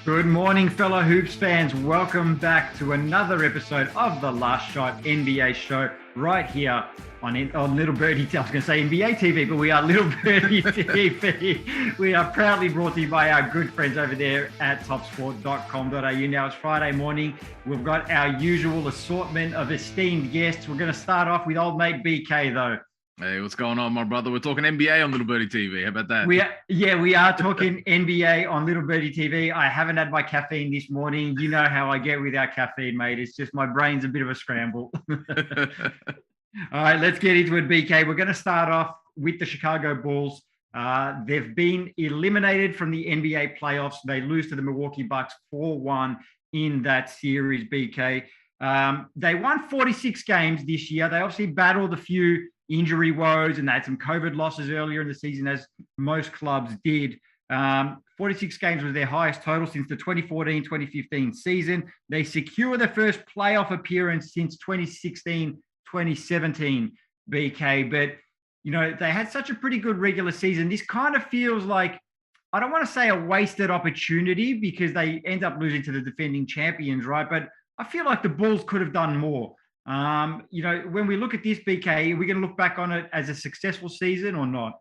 Good morning, fellow Hoops fans. Welcome back to another episode of the Last Shot NBA show right here on Little Birdie. I was going to say NBA TV, but we are Little Birdie TV. We are proudly brought to you by our good friends over there at topsport.com.au. Now it's Friday morning. We've got our usual assortment of esteemed guests. We're going to start off with old mate BK, though. Hey, what's going on, my brother? We're talking NBA on Little Birdie TV. How about that? We are talking NBA on Little Birdie TV. I haven't had my caffeine this morning. You know how I get with our caffeine, mate. It's just my brain's a bit of a scramble. All right, let's get into it, BK. We're going to start off with the Chicago Bulls. They've been eliminated from the NBA playoffs. They lose to the Milwaukee Bucks 4-1 in that series, BK. They won 46 games this year. They obviously battled a few injury woes, and they had some COVID losses earlier in the season, as most clubs did. 46 games was their highest total since the 2014-2015 season. They secure their first playoff appearance since 2016-2017, BK. But, you know, they had such a pretty good regular season. This kind of feels like, I don't want to say a wasted opportunity because they end up losing to the defending champions, right? But I feel like the Bulls could have done more. You know, when we look at this, BK, are we going to look back on it as a successful season or not?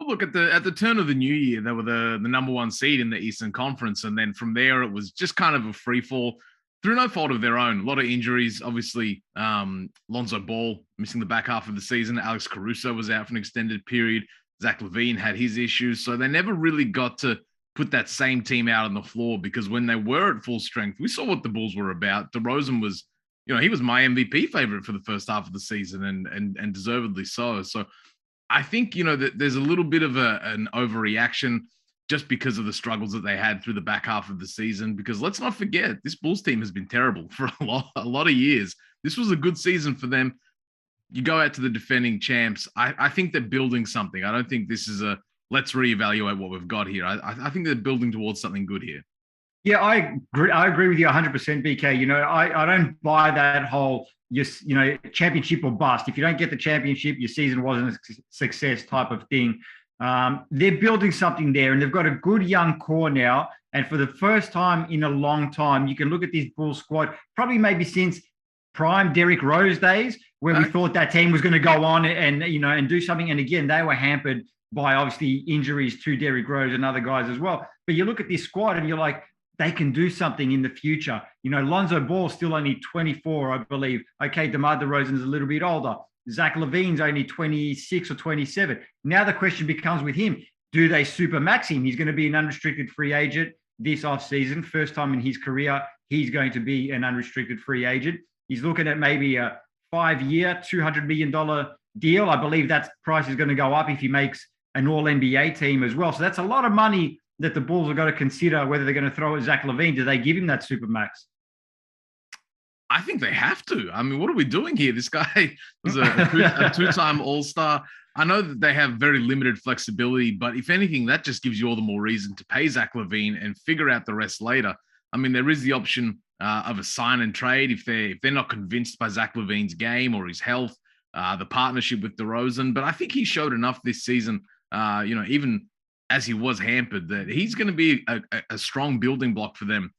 Well, look, at the turn of the new year, they were the number one seed in the Eastern Conference. And then from there, it was just kind of a free fall through no fault of their own. A lot of injuries, obviously. Lonzo Ball missing the back half of the season. Alex Caruso was out for an extended period. Zach LaVine had his issues. So they never really got to put that same team out on the floor, because when they were at full strength, we saw what the Bulls were about. DeRozan was, you know, he was my MVP favorite for the first half of the season, and deservedly so. So I think, you know, that there's a little bit of an overreaction just because of the struggles that they had through the back half of the season. Because let's not forget, this Bulls team has been terrible for a lot of years. This was a good season for them. You go out to the defending champs. I think they're building something. I don't think this is a let's reevaluate what we've got here. I think they're building towards something good here. Yeah, I agree with you 100%, BK. You know, I don't buy that whole, you know, championship or bust. If you don't get the championship, your season wasn't a success type of thing. They're building something there, and they've got a good young core now. And for the first time in a long time, you can look at this Bulls squad, probably maybe since prime Derrick Rose days, where we thought that team was going to go on and, you know, and do something. And again, they were hampered by obviously injuries to Derrick Rose and other guys as well. But you look at this squad and you're like, they can do something in the future. You know, Lonzo Ball's still only 24, I believe. Okay, DeMar DeRozan's a little bit older. Zach LaVine's only 26 or 27. Now the question becomes with him, do they super max him? He's going to be an unrestricted free agent this offseason. First time in his career, he's going to be an unrestricted free agent. He's looking at maybe a 5-year, $200 million deal. I believe that price is going to go up if he makes an all-NBA team as well. So that's a lot of money that the Bulls have got to consider whether they're going to throw at Zach LaVine. Do they give him that supermax? I think they have to. I mean, what are we doing here? This guy was a two-time All-Star. I know that they have very limited flexibility, but if anything, that just gives you all the more reason to pay Zach LaVine and figure out the rest later. I mean, there is the option of a sign and trade if they're not convinced by Zach LaVine's game or his health, the partnership with DeRozan. But I think he showed enough this season, you know, even as he was hampered, that he's going to be a strong building block for them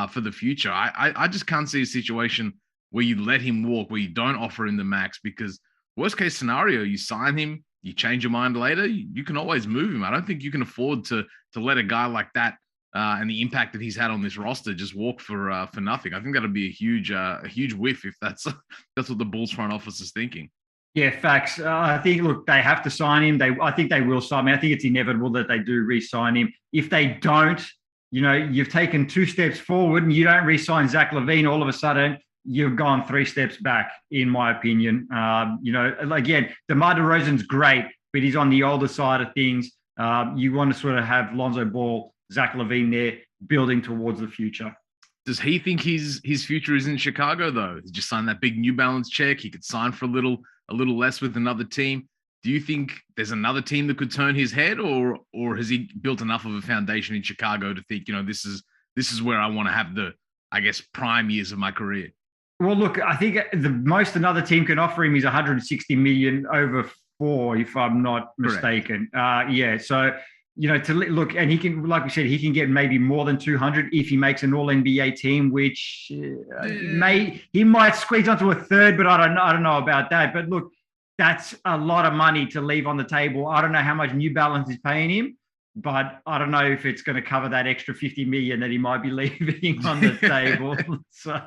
for the future. I just can't see a situation where you let him walk, where you don't offer him the max, because worst case scenario, you sign him, you change your mind later, you can always move him. I don't think you can afford to let a guy like that and the impact that he's had on this roster just walk for nothing. I think that'll be a huge whiff if that's what the Bulls front office is thinking. Yeah, facts. I think, look, they have to sign him. I think they will sign him. I think it's inevitable that they do re-sign him. If they don't, you know, you've taken 2 steps forward and you don't re-sign Zach LaVine, all of a sudden you've gone 3 steps back, in my opinion. You know, again, DeMar DeRozan's great, but he's on the older side of things. You want to sort of have Lonzo Ball, Zach LaVine there building towards the future. Does he think his future is in Chicago, though? He just signed that big New Balance check. He could sign for a little less with another team. Do you think there's another team that could turn his head, or has he built enough of a foundation in Chicago to think, you know, this is where I want to have the, I guess, prime years of my career? Well, look, I think the most another team can offer him is 160 million over 4, if I'm not mistaken. Yeah, so to look, and he can, like we said, he can get maybe more than 200 if he makes an All NBA team, which he might squeeze onto a third, but I don't know about that. But look, that's a lot of money to leave on the table. I don't know how much New Balance is paying him, but I don't know if it's going to cover that extra 50 million that he might be leaving on the table. So,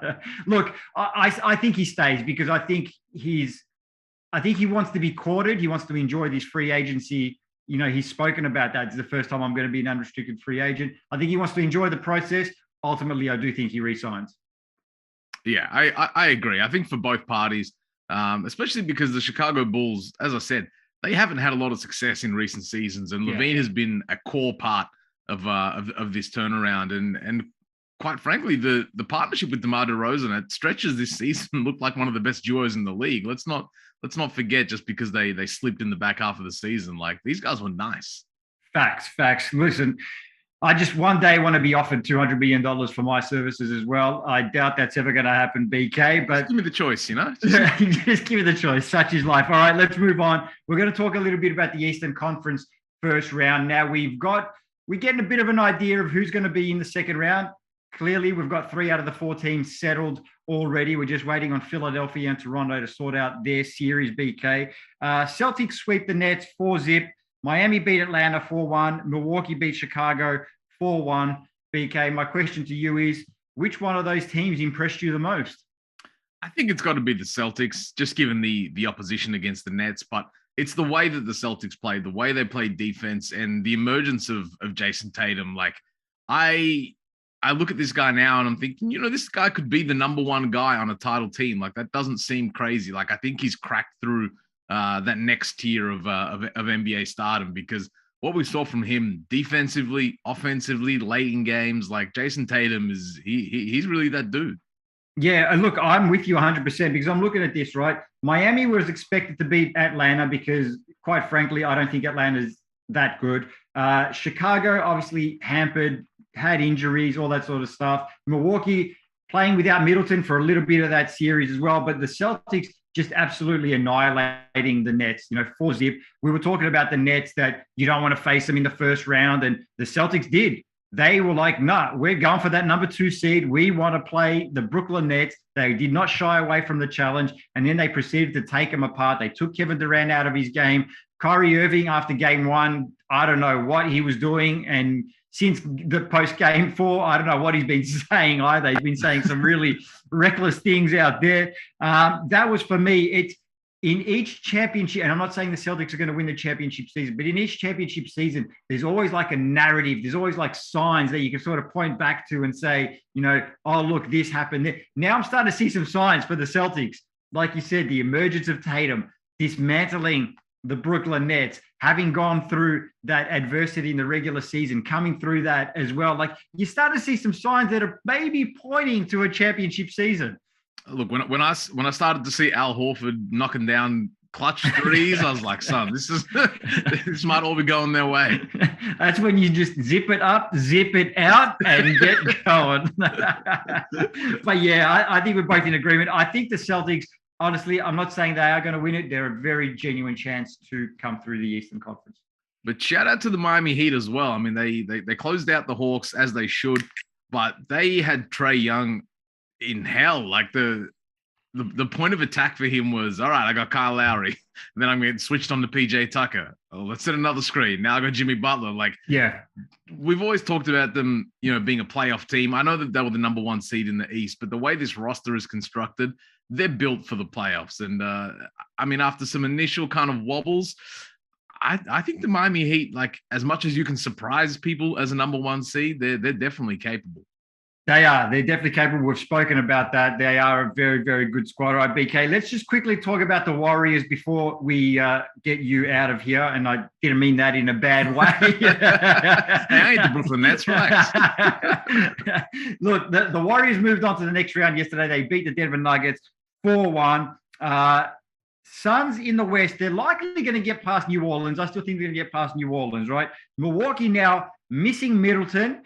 look, I think he stays because I think he wants to be courted. He wants to enjoy this free agency. He's spoken about that. It's the first time I'm going to be an unrestricted free agent. I think he wants to enjoy the process. Ultimately, I do think he resigns. Yeah, I agree. I think for both parties, especially because the Chicago Bulls, as I said, they haven't had a lot of success in recent seasons, and LaVine has been a core part of this turnaround. And quite frankly, the partnership with DeMar DeRozan at stretches this season looked like one of the best duos in the league. Let's not forget, just because they slipped in the back half of the season, like these guys were nice. Facts. Listen, I just one day want to be offered $200 million for my services as well. I doubt that's ever going to happen, BK. But just give me the choice, Just give me the choice. Such is life. All right, let's move on. We're going to talk a little bit about the Eastern Conference first round. Now we're getting a bit of an idea of who's going to be in the second round. Clearly, we've got 3 out of the 4 teams settled already. We're just waiting on Philadelphia and Toronto to sort out their series, BK. Celtics sweep the Nets 4-0. Miami beat Atlanta 4-1. Milwaukee beat Chicago 4-1. BK, my question to you is, which one of those teams impressed you the most? I think it's got to be the Celtics, just given the opposition against the Nets. But it's the way that the Celtics played, the way they played defense, and the emergence of Jason Tatum. Like, I look at this guy now and I'm thinking, this guy could be the number 1 guy on a title team. Like, that doesn't seem crazy. Like, I think he's cracked through that next tier of NBA stardom, because what we saw from him defensively, offensively, late in games, like Jason Tatum he's really that dude. Yeah, and look, I'm with you 100% because I'm looking at this, right? Miami was expected to beat Atlanta because, quite frankly, I don't think Atlanta's that good. Chicago obviously hampered, had injuries, all that sort of stuff. Milwaukee playing without Middleton for a little bit of that series as well, but the Celtics just absolutely annihilating the Nets, 4-0. We were talking about the Nets that you don't want to face them in the first round, and the Celtics did. They were like, nah, we're going for that number 2 seed. We want to play the Brooklyn Nets. They did not shy away from the challenge, and then they proceeded to take them apart. They took Kevin Durant out of his game. Kyrie Irving, after game 1, I don't know what he was doing, and since the post-game 4, I don't know what he's been saying either. He's been saying some really reckless things out there. That was, for me, it's in each championship, and I'm not saying the Celtics are going to win the championship season, but in each championship season, there's always like a narrative. There's always like signs that you can sort of point back to and say, oh, look, this happened. Now I'm starting to see some signs for the Celtics. Like you said, the emergence of Tatum, dismantling the Brooklyn Nets, having gone through that adversity in the regular season, coming through that as well. Like, you start to see some signs that are maybe pointing to a championship season. Look, when I started to see Al Horford knocking down clutch threes, I was like, son, this might all be going their way. That's when you just zip it up, zip it out, and get going. But yeah, I think we're both in agreement. I think the Celtics, honestly, I'm not saying they are going to win it. They're a very genuine chance to come through the Eastern Conference. But shout out to the Miami Heat as well. I mean, they closed out the Hawks as they should, but they had Trae Young in hell. Like, the point of attack for him was, all right, I got Kyle Lowry, and then I'm getting switched on to PJ Tucker. Oh, let's set another screen. Now I got Jimmy Butler. Like, yeah, we've always talked about them, being a playoff team. I know that they were the number 1 seed in the East, but the way this roster is constructed, they're built for the playoffs. And I mean, after some initial kind of wobbles, I think the Miami Heat, like, as much as you can surprise people as a number 1 seed, they're definitely capable. They are. They're definitely capable. We've spoken about that. They are a very, very good squad. All right, BK, let's just quickly talk about the Warriors before we get you out of here. And I didn't mean that in a bad way. I ain't the Brooklyn Nets, right? Look, the Warriors moved on to the next round yesterday. They beat the Denver Nuggets 4-1. Suns in the West, they're likely going to get past New Orleans. I still think they're going to get past New Orleans, right? Milwaukee now missing Middleton.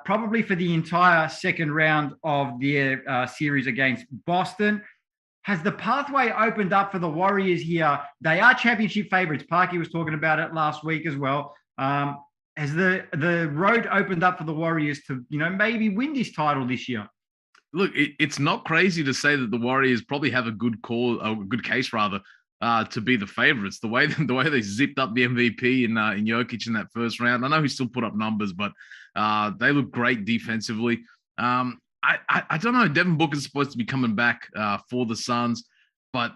probably for the entire second round of their series against Boston. Has the pathway opened up for the Warriors here? They are championship favorites. Parky was talking about it last week as well. Has the road opened up for the Warriors to, maybe win this title this year? Look, it's not crazy to say that the Warriors probably have a good case to be the favorites. The way they zipped up the MVP in Jokic in that first round. I know he still put up numbers, but they look great defensively. I don't know. Devin Booker's supposed to be coming back for the Suns, but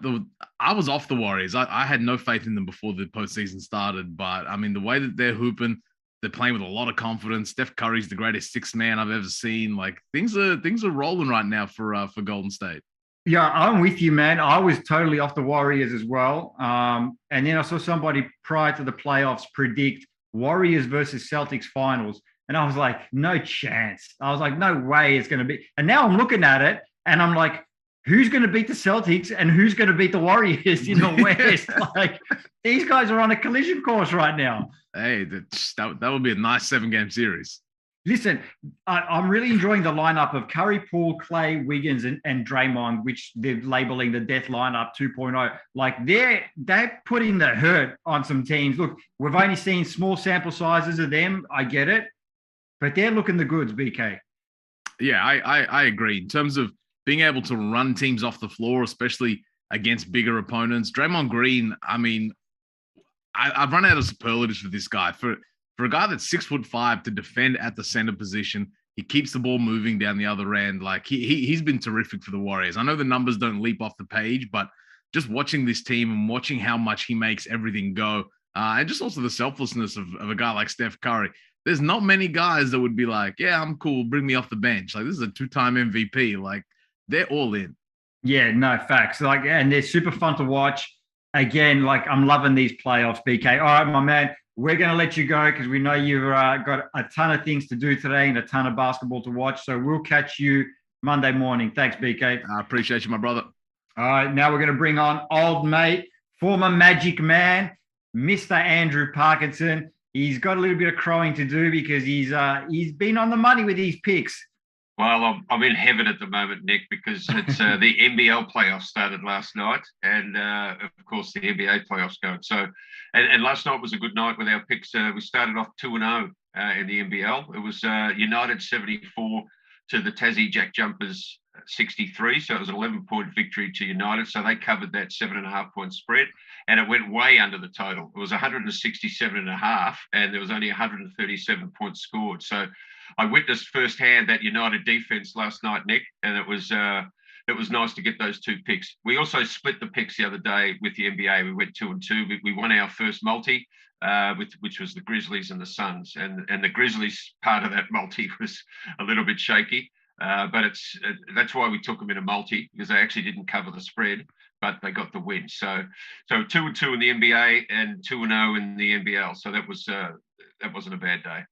I was off the Warriors. I had no faith in them before the postseason started. But I mean, the way that they're hooping, they're playing with a lot of confidence. Steph Curry's the greatest sixth man I've ever seen. Like things are rolling right now for Golden State. Yeah, I'm with you, man. I was totally off the Warriors as well. And then I saw somebody prior to the playoffs predict Warriors versus Celtics finals. And I was like, no chance. I was like, no way it's going to be. And now I'm looking at it and I'm like, who's going to beat the Celtics and who's going to beat the Warriors in the West? Like, these guys are on a collision course right now. Hey, that would be a nice 7-game series. Listen, I'm really enjoying the lineup of Curry, Paul, Clay, Wiggins, and Draymond, which they're labeling the death lineup 2.0. Like, they're putting the hurt on some teams. Look, we've only seen small sample sizes of them. I get it. But they're looking the goods, BK. Yeah, I agree. In terms of being able to run teams off the floor, especially against bigger opponents, Draymond Green, I mean, I've run out of superlatives for this guy. For a guy that's 6'5" to defend at the center position, he keeps the ball moving down the other end. Like he's been terrific for the Warriors. I know the numbers don't leap off the page, but just watching this team and watching how much he makes everything go, and just also the selflessness of a guy like Steph Curry. There's not many guys that would be like, yeah, I'm cool, bring me off the bench. Like, this is a 2-time MVP. Like, they're all in. Yeah, no, facts. Like, and they're super fun to watch. Again, like, I'm loving these playoffs, BK. All right, my man, we're going to let you go because we know you've got a ton of things to do today and a ton of basketball to watch. So we'll catch you Monday morning. Thanks, BK. I appreciate you, my brother. All right, now we're going to bring on old mate, former Magic man, Mr. Andrew Parkinson. He's got a little bit of crowing to do because he's been on the money with these picks. Well, I'm in heaven at the moment, Nick, because it's the NBL playoffs started last night, and of course the NBA playoffs going. So, and last night was a good night with our picks. We started off 2-0 in the NBL. It was United 74 to the Tassie Jack Jumpers 63. So it was an 11-point victory to United. So they covered that 7.5-point spread, and it went way under the total. It was 167.5, and there was only 137 points scored. So I witnessed firsthand that United defense last night, Nick, and it was nice to get those 2 picks. We also split the picks the other day with the NBA. We went 2-2. We won our first multi, which was the Grizzlies and the Suns, and the Grizzlies part of that multi was a little bit shaky. But that's why we took them in a multi, because they actually didn't cover the spread, but they got the win. So 2-2 in the NBA and 2-0 in the NBL. So that wasn't a bad day.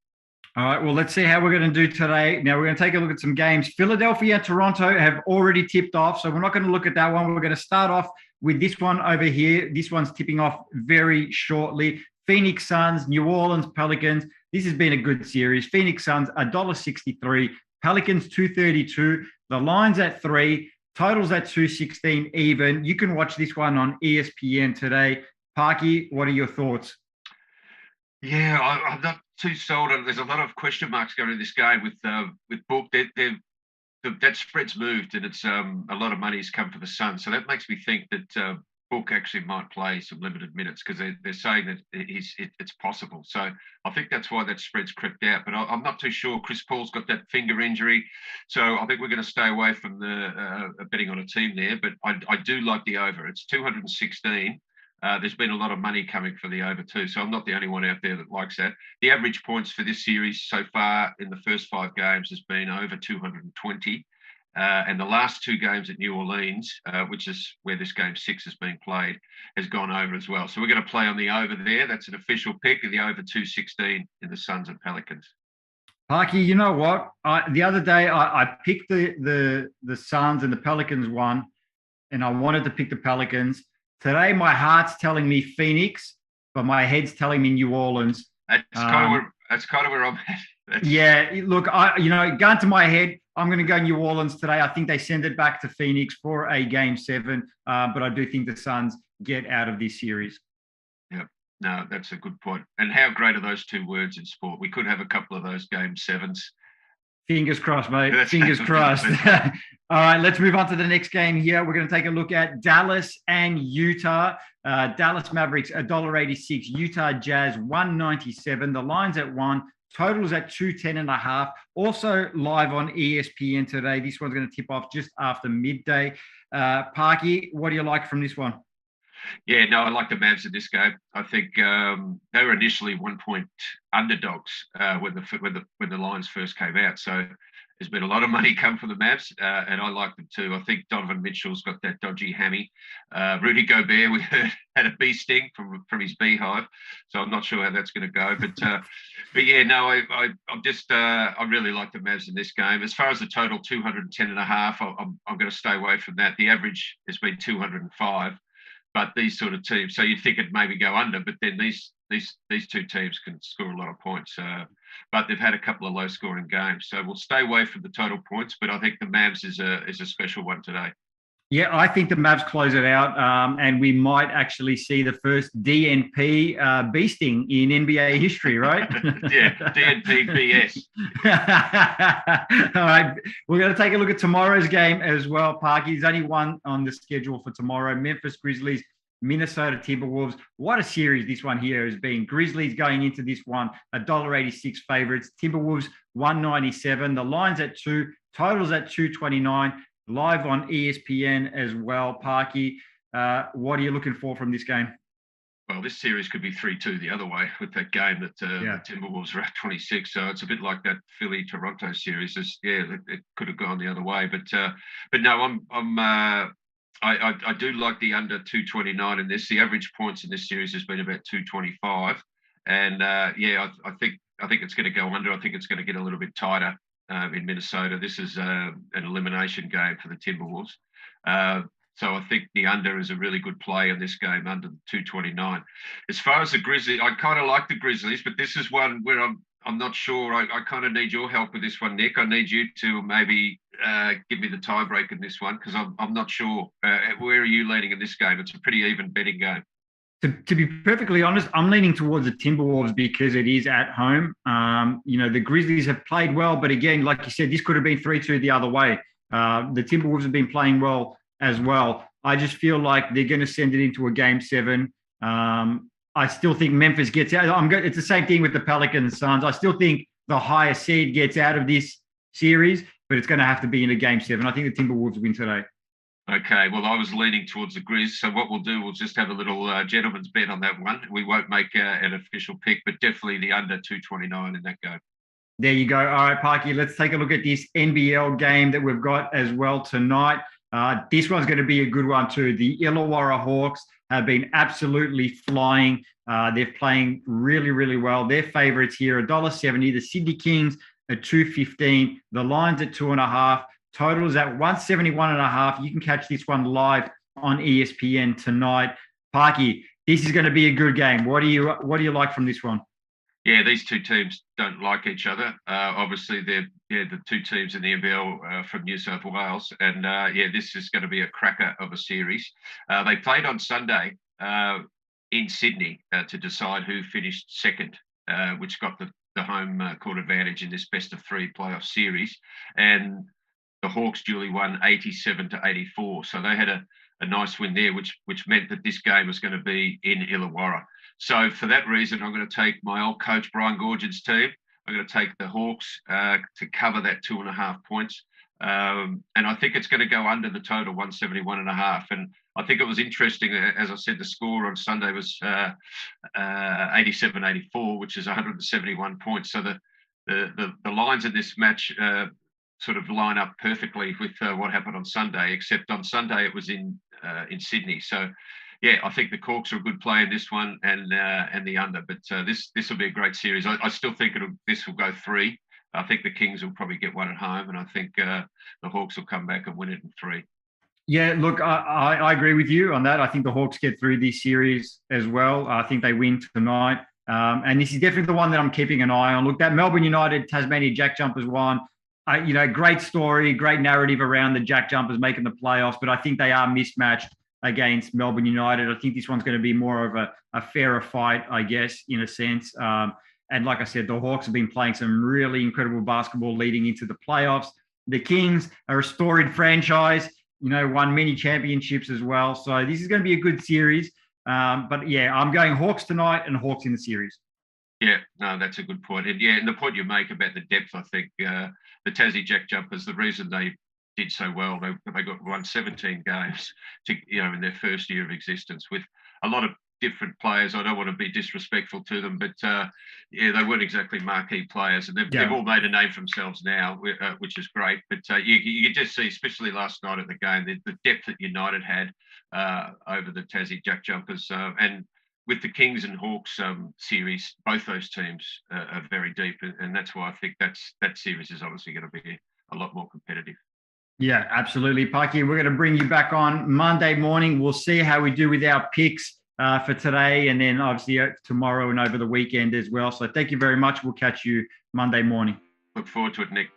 All right, well, let's see how we're going to do today. Now, we're going to take a look at some games. Philadelphia and Toronto have already tipped off, so we're not going to look at that one. We're going to start off with this one over here. This one's tipping off very shortly. Phoenix Suns, New Orleans Pelicans. This has been a good series. Phoenix Suns, $1.63. Pelicans, $2.32. The line's at 3. Totals at 216 even. You can watch this one on ESPN today. Parky, what are your thoughts? Yeah, I'm not too sold on. There's a lot of question marks going in this game with Book. That spread's moved, and it's a lot of money's come for the Suns. So that makes me think that Book actually might play some limited minutes, because they're saying that it's possible. So I think that's why that spread's crept out. But I'm not too sure. Chris Paul's got that finger injury, so I think we're going to stay away from the betting on a team there. But I do like the over. It's 216. There's been a lot of money coming for the over too, so I'm not the only one out there that likes that. The average points for this series so far in the first 5 games has been over 220, and the last 2 games at New Orleans, which is where this game 6 is being played, has gone over as well. So we're going to play on the over there. That's an official pick of the over 216 in the Suns and Pelicans. Parky, you know what? The other day I picked the Suns and the Pelicans one, and I wanted to pick the Pelicans. Today, my heart's telling me Phoenix, but my head's telling me New Orleans. That's kind of where I'm at. Yeah, look, gun to my head, I'm going to go New Orleans today. I think they send it back to Phoenix for a game 7, but I do think the Suns get out of this series. Yeah, no, that's a good point. And how great are those two words in sport? We could have a couple of those game 7s. Fingers crossed, mate. Fingers crossed. All right, let's move on to the next game here. We're going to take a look at Dallas and Utah. Dallas Mavericks, $1.86. Utah Jazz, $1.97. The line's at 1. Totals at 210.5. Also live on ESPN today. This one's going to tip off just after midday. Parky, what do you like from this one? Yeah, no, I like the Mavs in this game. I think they were initially 1-point underdogs when the lines first came out. So there's been a lot of money come from the Mavs, and I like them too. I think Donovan Mitchell's got that dodgy hammy. Rudy Gobert, we heard, had a bee sting from his beehive, so I'm not sure how that's going to go. But yeah, no, I really like the Mavs in this game. As far as the total, 210.5, I'm going to stay away from that. The average has been 205. But these sort of teams, so you'd think it'd maybe go under, but then these two teams can score a lot of points. But they've had a couple of low-scoring games, so we'll stay away from the total points. But I think the Mavs is a special one today. Yeah, I think the Mavs close it out, and we might actually see the first DNP beasting in NBA history, right? Yeah, DNP BS. All right, we're going to take a look at tomorrow's game as well, Parky. There's only one on the schedule for tomorrow. Memphis Grizzlies, Minnesota Timberwolves. What a series this one here has been. Grizzlies going into this one, $1.86 favorites. Timberwolves, $1.97. The line's at 2, totals at 229. Live on ESPN as well. Parky, what are you looking for from this game? Well, this series could be 3-2 the other way with that game that the Timberwolves are at 26. So it's a bit like that Philly-Toronto series. It could have gone the other way. But no, I do like the under 229 in this. The average points in this series has been about 225. And I think it's going to go under. I think it's going to get a little bit tighter. In Minnesota. This is an elimination game for the Timberwolves. So I think the under is a really good play in this game, under the 229. As far as the Grizzlies, I kind of like the Grizzlies, but this is one where I'm not sure. I kind of need your help with this one, Nick. I need you to maybe give me the tiebreak in this one, because I'm not sure. Where are you leaning in this game? It's a pretty even betting game. To be perfectly honest, I'm leaning towards the Timberwolves because it is at home. The Grizzlies have played well, but again, like you said, this could have been 3-2 the other way. The Timberwolves have been playing well as well. I just feel like they're going to send it into a game 7. I still think Memphis gets out. It's the same thing with the Pelicans, Suns. I still think the higher seed gets out of this series, but it's going to have to be in a game 7. I think the Timberwolves win today. Okay, well, I was leaning towards the Grizz. So what we'll do, we'll just have a little gentleman's bet on that one. We won't make an official pick, but definitely the under 229 in that game. There you go. All right, Parky, let's take a look at this NBL game that we've got as well tonight. This one's going to be a good one too. The Illawarra Hawks have been absolutely flying. They're playing really, really well. Their favourites here, $1.70. The Sydney Kings at $2.15. The line's at 2.5. Totals at 171.5. You can catch this one live on ESPN tonight. Parky, this is going to be a good game. What do you like from this one? Yeah, these two teams don't like each other. Obviously, they're the two teams in the NBL from New South Wales, and this is going to be a cracker of a series. They played on Sunday in Sydney to decide who finished second, which got the home court advantage in this best of 3 playoff series, and the Hawks duly won 87-84. So they had a nice win there, which meant that this game was going to be in Illawarra. So for that reason, I'm going to take my old coach, Brian Goorjian's team. I'm going to take the Hawks to cover that 2.5 points. And I think it's going to go under the total 171.5. And I think it was interesting, as I said, the score on Sunday was 87-84, which is 171 points. So the lines in this match sort of line up perfectly with what happened on Sunday, except on Sunday it was in Sydney. So, yeah, I think the Hawks are a good play in this one and the under. But this will be a great series. I still think this will go 3. I think the Kings will probably get one at home, and I think the Hawks will come back and win it in 3. Yeah, look, I agree with you on that. I think the Hawks get through this series as well. I think they win tonight. And this is definitely the one that I'm keeping an eye on. Look, that Melbourne United Tasmania Jack Jumpers one, great story, great narrative around the Jack Jumpers making the playoffs, but I think they are mismatched against Melbourne United. I think this one's going to be more of a fairer fight, I guess, in a sense. And like I said, the Hawks have been playing some really incredible basketball leading into the playoffs. The Kings are a storied franchise, won many championships as well. So this is going to be a good series. But yeah, I'm going Hawks tonight and Hawks in the series. Yeah, no, that's a good point. And the point you make about the depth, I think the Tassie Jack Jumpers, the reason they did so well, they won 17 games in their first year of existence with a lot of different players. I don't want to be disrespectful to them, but they weren't exactly marquee players, and they've all made a name for themselves now, which is great. But you just see, especially last night at the game, the depth that United had over the Tassie Jack Jumpers, and with the Kings and Hawks series, both those teams are very deep, and that's why I think that series is obviously going to be a lot more competitive. Yeah, absolutely, Pikey. We're going to bring you back on Monday morning. We'll see how we do with our picks for today, and then obviously tomorrow and over the weekend as well. So thank you very much. We'll catch you Monday morning. Look forward to it, Nick.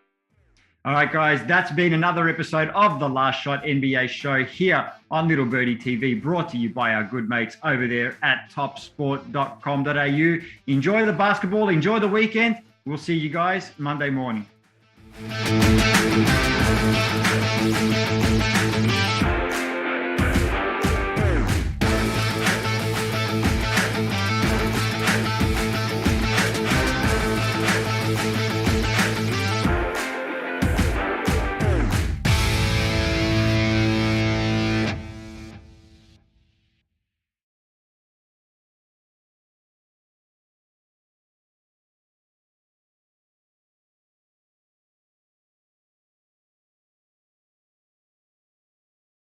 All right, guys, that's been another episode of the Last Shot NBA show here on Little Birdie TV, brought to you by our good mates over there at topsport.com.au. Enjoy the basketball, enjoy the weekend. We'll see you guys Monday morning.